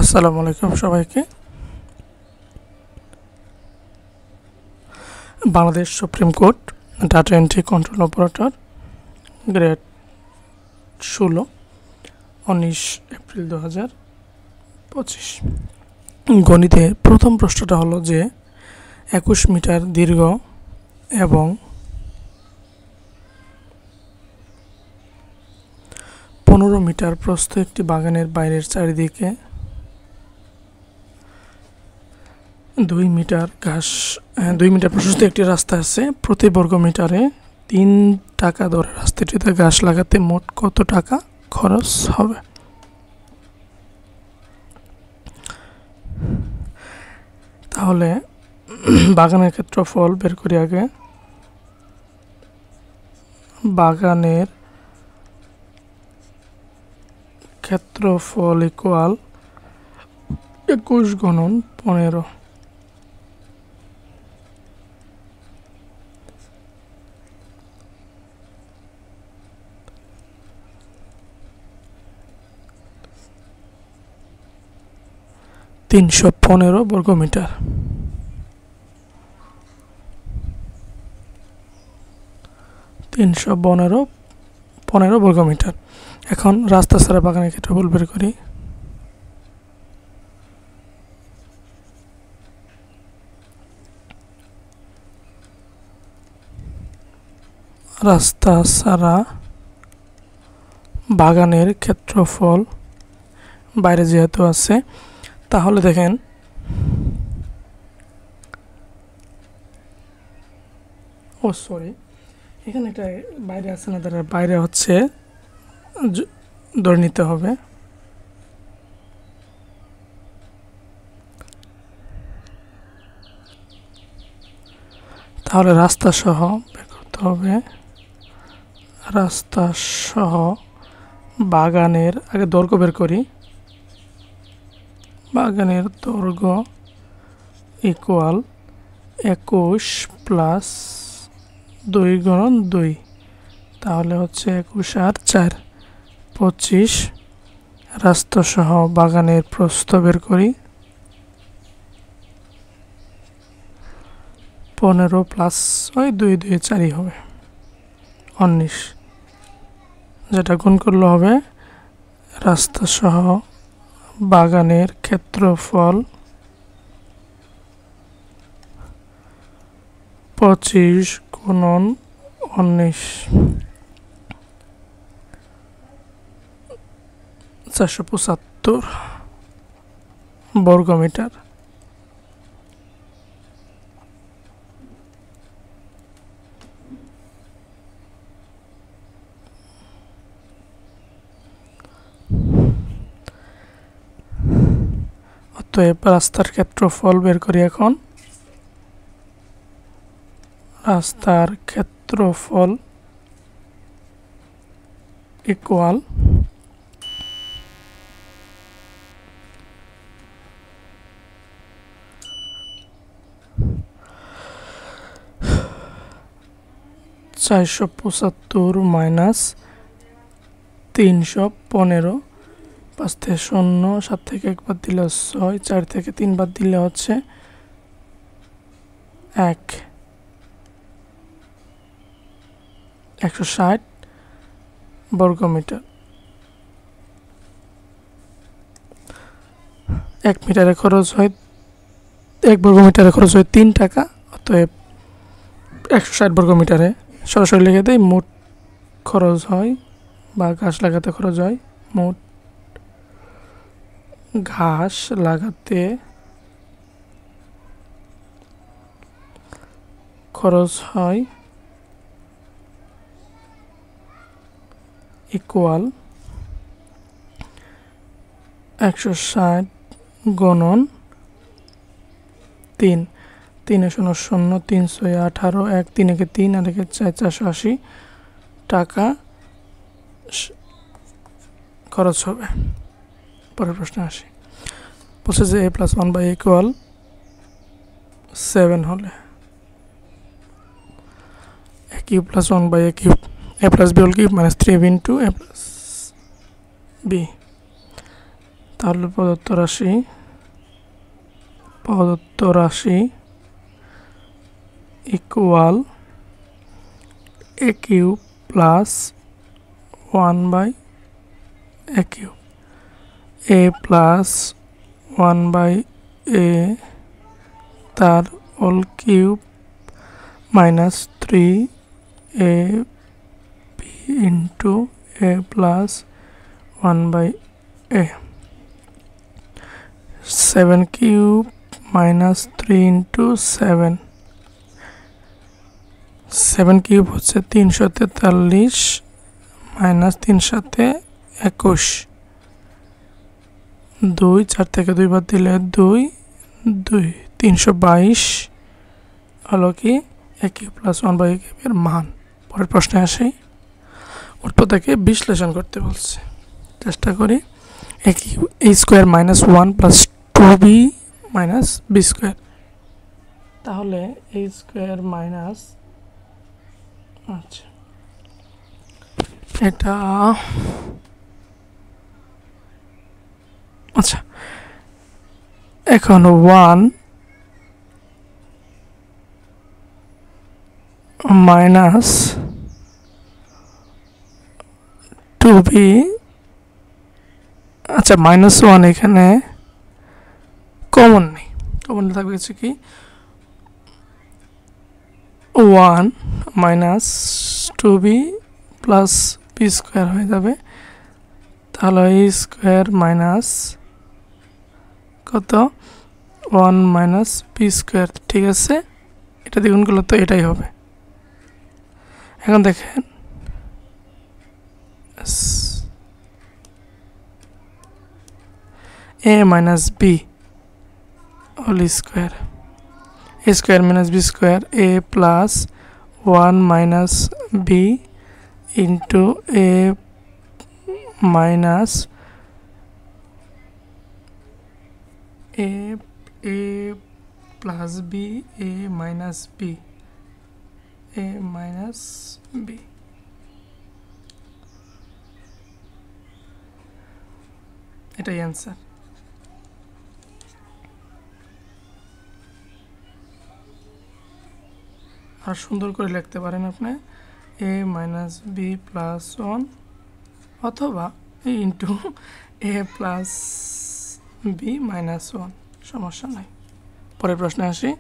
আসসালামু আলাইকুম সবাইকে। Bangladesh supreme court data entry control operator grade 16 19 April 2025। গণিতে প্রথম প্রশ্নটা হলো যে 21 মিটার দীর্ঘ এবং 15 মিটার প্রস্থ একটি বাগানের বাইরের চারিদিকে 2 মিটার প্রশস্ত একটি রাস্তা আছে। প্রতি বর্গ মিটারে 3 টাকা দরে রাস্তাটিতে গাছ লাগাতে মোট কত টাকা খরচ হবে? তাহলে বাগানের ক্ষেত্রফল বের করি আগে। বাগানের ক্ষেত্রফল ইকুয়াল 21 গুণন 15। (315 বর্গমিটার) 315 বর্গমিটার। এখন রাস্তা ছাড়া বাগানের ক্ষেত্রফল বের করি। রাস্তা ছাড়া বাগানের ক্ষেত্রফল বাইরে যেহেতু আছে, তাহলে দেখেন এখানে একটা বাইরে আছে না, তার বাইরে হচ্ছে ধরে নিতে হবে। তাহলে রাস্তা সহ বের করতে হবে। রাস্তা সহ বাগানের আগে দৈর্ঘ্য বের করি। বাগানের দৈর্ঘ্য ইকুয়াল 21 প্লাস 2 গুণন 2, তাহলে হচ্ছে 21 আর 4 25। রাস্তা সহ বাগানের প্রস্থ বের করি। 15 প্লাস 2 2 4 হবে 19, যেটা গুণ করলে হবে রাস্তা সহ বাগানের ক্ষেত্রফল 25 গুণন 19, 475 বর্গমিটার। অতএব রাস্তার ক্ষেত্রফল বের করি এখন। রাস্তার ক্ষেত্রফল ইকুয়াল 475 মাইনাস 315। 5 থেকে 0, 7 থেকে 1 বাদ দিলে 6, 4 থেকে 3 বাদ দিলে হচ্ছে 1। 160 বর্গমিটার। 1 মিটারে খরচ হয় 1 বর্গমিটারে খরচ হয় 3 টাকা। অতএব 160 বর্গমিটারে সরাসরি লিখে দেয় মোট খরচ হয় বা গাছ লাগাতে খরচ হয়। মোট ঘাস লাগাতে খরচ হয় ইকুয়াল 160 গুণন 3। 3 0 0, 3 6 18, 1 3 একে 3 আর 1 4 480 টাকা খরচ হবে। পরের প্রশ্নে আসি। বলছে যে a+1/a ইকুয়াল 7 হলে a cube plus 1/a cube a plus b whole cube minus 3b into a plus b। তাহলে প্রদত্ত রাশি equal a cube plus 1/a cube, a plus 1/a তার whole cube minus 3ab into a plus 1/a, 7 cube minus 3 into 7, 7 cube হচ্ছে 343 minus 3 সাথে 21, 2 4 থেকে 2 বাদ দিলে 2 322 হলো কি a কিউব প্লাস 1/a কিউবের মান। পরের প্রশ্নে আসি, উৎপত্তি থেকে বিশ্লেষণ করতে বলছে। চেষ্টা করি। a square minus 1 plus 2b minus b square, তাহলে a স্কোয়ার মাইনাস, আচ্ছা এটা, আচ্ছা এখন 1 মাইনাস 2b, আচ্ছা মাইনাস 1 এখানে কমন নেই, কমন থাকবে হচ্ছে কি 1 minus 2b plus b square হয়ে যাবে, তাহলে a স্কোয়ার মাইনাস কত 1 মাইনাস b স্কোয়ার, ঠিক আছে, এটা দ্বিগুণ করলে তো এটাই হবে। এখন দেখেন a minus b whole square, a square minus b square, a plus 1 minus b into a minus a plus b, a minus b, a minus b, এটাই অ্যান্সার। আর সুন্দর করে লিখতে পারেন আপনি a মাইনাস b প্লাস 1 অথবা a into a plus b minus 1, সমস্যা নাই। পরের প্রশ্নে আসি,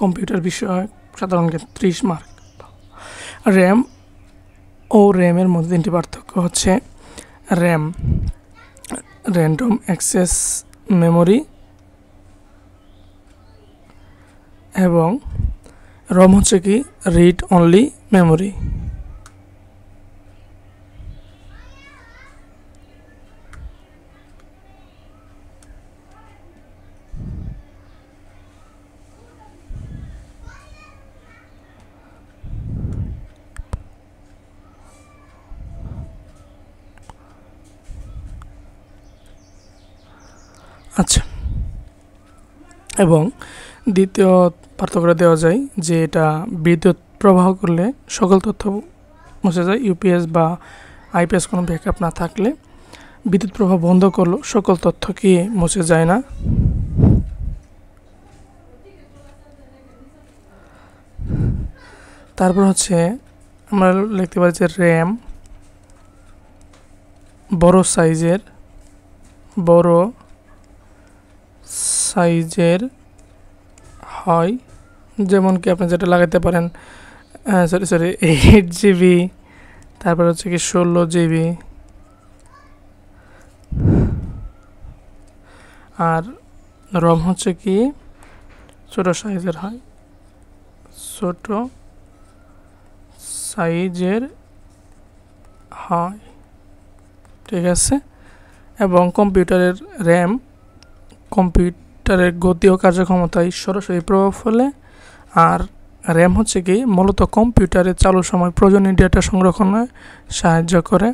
কম্পিউটার বিষয় সাধারণ জ্ঞান 30 মার্ক। র্যাম ও র্যামের মধ্যে 3টি পার্থক্য হচ্ছে র্যাম র্যান্ডম অ্যাক্সেস মেমোরি এবং রম হচ্ছে কি রিড অনলি মেমোরি। আচ্ছা, এবং দ্বিতীয় পার্থক্য দেওয়া যায় যে এটা বিদ্যুৎ প্রবাহ করলে সকল তথ্য মুছে যায়, ইউপিএস বা আইপিএস কোনো ব্যাকআপ না থাকলে বিদ্যুৎ প্রবাহ বন্ধ করলেও সকল তথ্য কি মুছে যায় না। তারপর হচ্ছে আমরা লিখতে পারি যে র্যাম বড় সাইজের হয়, যেমন কি আপনি যেটা লাগাতে পারেন 8 জিবি, তারপর হচ্ছে কি 16 জিবি, আর রম হচ্ছে কি ছোট সাইজের হয়, ঠিক আছে। এবং কম্পিউটারের র্যাম কম্পিউটারের গতি ও কার্যক্ষমতায় সরাসরি প্রভাব ফেলে, আর র্যাম হচ্ছে কি মূলত কম্পিউটারের চালুর সময় প্রয়োজনীয় ডেটা সংরক্ষণে সাহায্য করে,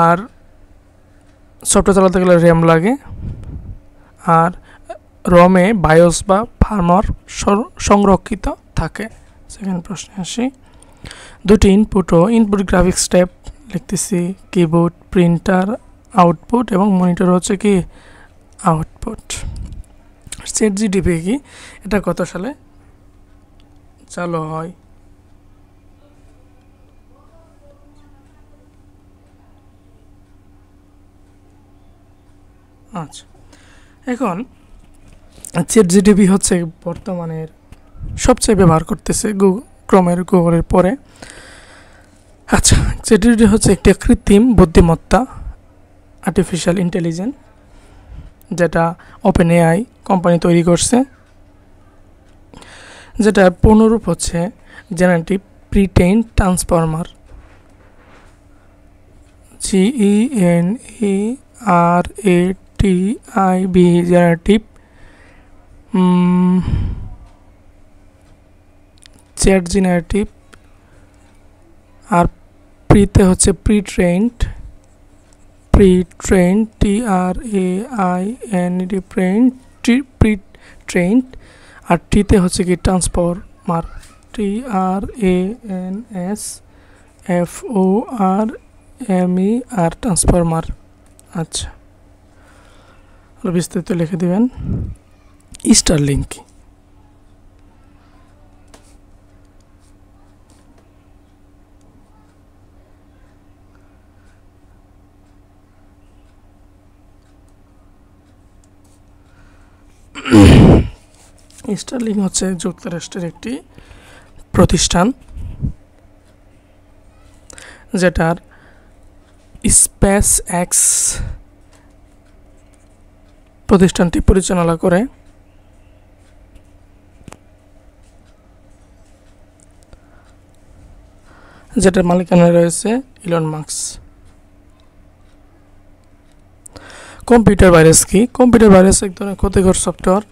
আর সফটওয়্যার চালাতে গেলে র্যাম লাগে, আর রমে বায়োস বা ফার্মওয়্যার সংরক্ষিত থাকে। সেকেন্ড প্রশ্নে আসি, দুটি ইনপুট ও ইনপুট গ্রাফিক্স ট্যাব লিখতেছি কিবোর্ড, প্রিন্টার, আউটপুট এবং মনিটর হচ্ছে কি আউটপুট। ChatGPT কি, এটা কত সালে চালু হয়? আচ্ছা, এখন ChatGPT হচ্ছে বর্তমানের সবচেয়ে ব্যবহার করতেছে গুগলের পরে। আচ্ছা, ChatGPT হচ্ছে একটি কৃত্রিম বুদ্ধিমত্তা, আর্টিফিশিয়াল ইন্টেলিজেন্স, যেটা OpenAI কোম্পানি তৈরি করছে, যেটা পূর্ণরূপ হচ্ছে generative pretrained transformer, GENERATIV, generative. Chat generative, আর প্রিতে হচ্ছে প্রি-ট্রেইনড, প্রি-ট্রেইনড, আর টিতে হচ্ছে কি ট্রান্সফর্মার, TRANSFORMER, ট্রান্সফর্মার। আচ্ছা, আরো বিস্তারিত লিখে দিবেন। স্টারলিংক কি? স্টারলিংক হচ্ছে যুক্তরাষ্ট্রের একটি প্রতিষ্ঠান, যেটার স্পেস এক্স প্রতিষ্ঠানটি পরিচালনা করে। যেটার মালিকানায় রয়েছে ইলন মাস্ক। কম্পিউটার ভাইরাস কি? কম্পিউটার ভাইরাস এক ধরনের ক্ষতিকর সফটওয়্যার,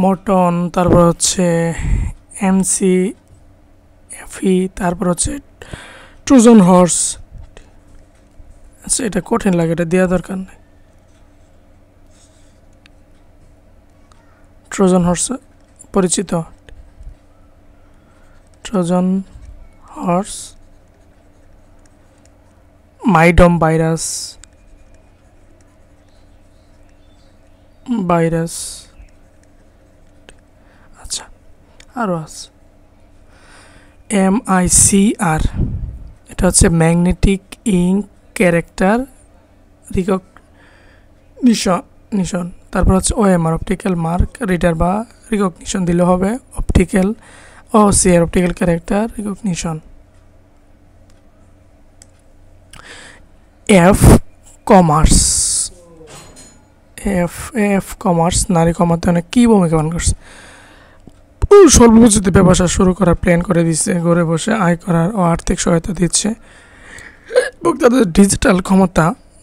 মটন, তারপর হচ্ছে MCAFE, তারপর হচ্ছে ট্রোজান হর্স। আচ্ছা, এটা কঠিন লাগে, এটা দেওয়া দরকার নেই। ট্রোজান হর্স পরিচিত? ট্রোজান হর্স, মাইডম ভাইরাস, আচ্ছা, আরও আছে MICR, এটা হচ্ছে ম্যাগনেটিক ইঙ্ক ক্যারেক্টার রিকগনিশন। তারপর হচ্ছে OMR, অপটিক্যাল মার্ক রিডার বা রিকগনিশন দিলে হবে। OCR, optical character recognition. Commerce নারী কমাতে অনেক কী ভূমিকা পালন করছে? স্বল্পপুঁজিতে ব্যবসা শুরু করার প্ল্যান করে দিচ্ছে, ঘরে বসে আয় করার ও আর্থিক সহায়তা দিচ্ছে এবং তাদের ডিজিটাল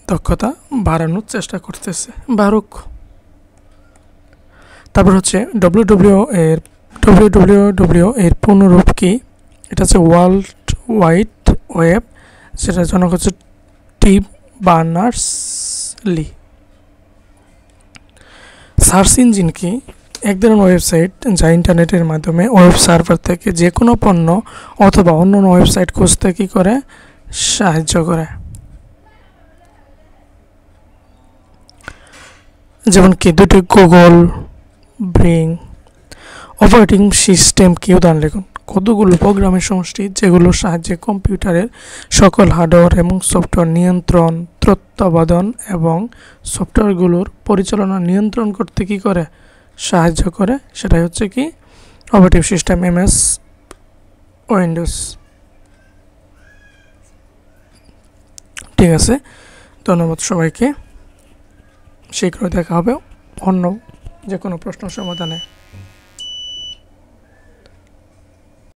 দক্ষতা বাড়ানোর চেষ্টা করতেছে। বারুক। তারপর হচ্ছে WWW এর পূর্ণরূপ কি? এটা হচ্ছে ওয়ার্ল্ড ওয়াইড ওয়েব, সেটার জনক হচ্ছে টিম বার্নার্স-লি। সার্চ ইঞ্জিন কি? এক ধরনের ওয়েবসাইট যা ইন্টারনেটের মাধ্যমে ওয়েব সার্ভার থেকে যে কোনো পণ্য অথবা অন্য ওয়েবসাইট খুঁজতে কি করে? সাহায্য করে। যেমন কি দুটি গুগল, ব্রিং। অপারেটিং সিস্টেম কি? উদাহরণ লিখুন। কতগুলো প্রোগ্রামের সমষ্টি যেগুলোর সাহায্যে কম্পিউটারের সকল হার্ডওয়্যার এবং সফটওয়্যার নিয়ন্ত্রণ, তত্ত্বাবধান এবং সফটওয়্যারগুলোর পরিচালনা নিয়ন্ত্রণ করতে কি করে? সাহায্য করে। সেটাই হচ্ছে কি অপারেটিং সিস্টেম, MS উইন্ডোজ। ঠিক আছে, ধন্যবাদ সবাইকে। শীঘ্রই দেখা হবে অন্য যে কোনো প্রশ্ন সমাধানে।